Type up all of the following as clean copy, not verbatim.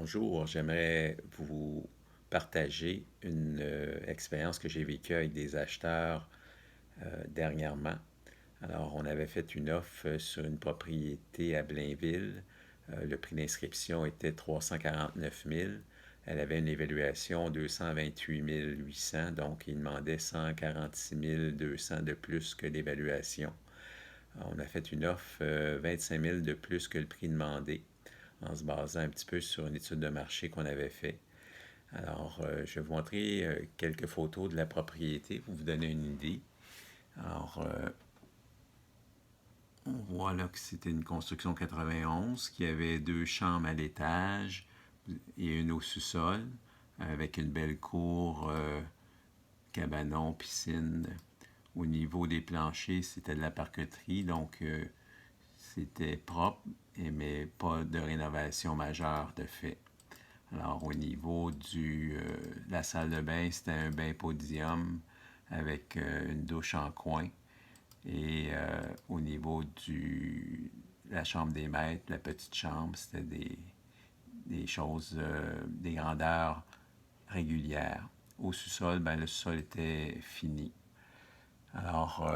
Bonjour, j'aimerais vous partager une expérience que j'ai vécue avec des acheteurs dernièrement. Alors, on avait fait une offre sur une propriété à Blainville. Le prix d'inscription était 349 000. Elle avait une évaluation 228 800, donc il demandait 146 200 de plus que l'évaluation. On a fait une offre 25 000 de plus que le prix demandé en se basant un petit peu sur une étude de marché qu'on avait fait. Alors, je vais vous montrer quelques photos de la propriété pour vous donner une idée. Alors, on voit là que c'était une construction 91 qui avait 2 chambres à l'étage et une au sous-sol avec une belle cour, cabanon, piscine. Au niveau des planchers, c'était de la parqueterie, donc c'était propre, mais pas de rénovation majeure de fait. Alors, au niveau de la salle de bain, c'était un bain podium avec une douche en coin. Et au niveau de la chambre des maîtres, la petite chambre, c'était des choses, des grandeurs régulières. Au sous-sol, ben, le sous-sol était fini. Alors,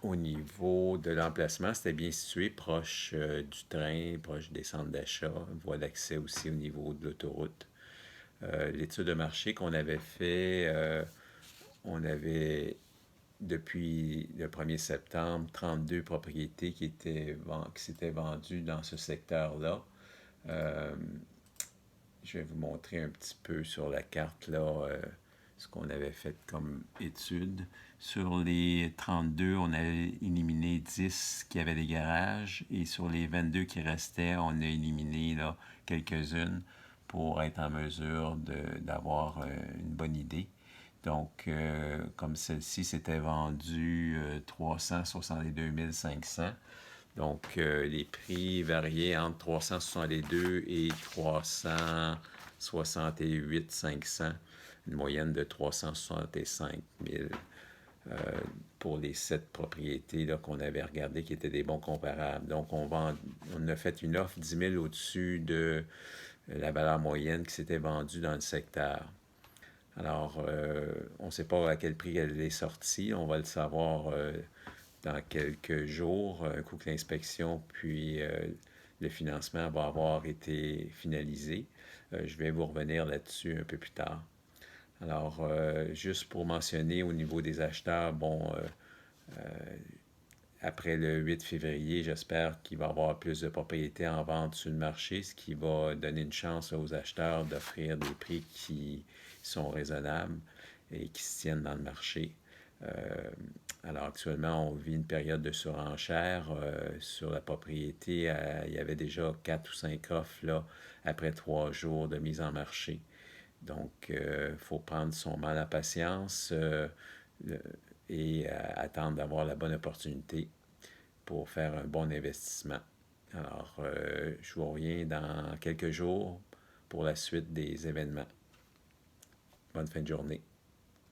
au niveau de l'emplacement, c'était bien situé, proche du train, proche des centres d'achat, voie d'accès aussi au niveau de l'autoroute. L'étude de marché qu'on avait fait, on avait depuis le 1er septembre 32 propriétés qui s'étaient vendues dans ce secteur-là. Euh, je vais vous montrer un petit peu sur la carte là, ce qu'on avait fait comme étude. Sur les 32, on avait éliminé 10 qui avaient des garages et sur les 22 qui restaient, on a éliminé là, quelques-unes pour être en mesure d'avoir une bonne idée. Donc, comme celle-ci s'était vendue 362 500. Donc, les prix variaient entre 362 et 368 500, une moyenne de 365 000 pour les 7 propriétés là, qu'on avait regardées qui étaient des bons comparables. Donc, on a fait une offre 10 000 au-dessus de la valeur moyenne qui s'était vendue dans le secteur. Alors, on ne sait pas à quel prix elle est sortie. On va le savoir dans quelques jours, un coup que l'inspection puis le financement va avoir été finalisé. Je vais vous revenir là-dessus un peu plus tard. Alors, juste pour mentionner au niveau des acheteurs, bon, après le 8 février, j'espère qu'il va y avoir plus de propriétés en vente sur le marché, ce qui va donner une chance aux acheteurs d'offrir des prix qui sont raisonnables et qui se tiennent dans le marché. Euh, alors actuellement, on vit une période de surenchère sur la propriété. Il y avait déjà 4 ou 5 offres là, après 3 jours de mise en marché. Donc, il faut prendre son mal à patience et attendre d'avoir la bonne opportunité pour faire un bon investissement. Alors, je vous reviens dans quelques jours pour la suite des événements. Bonne fin de journée.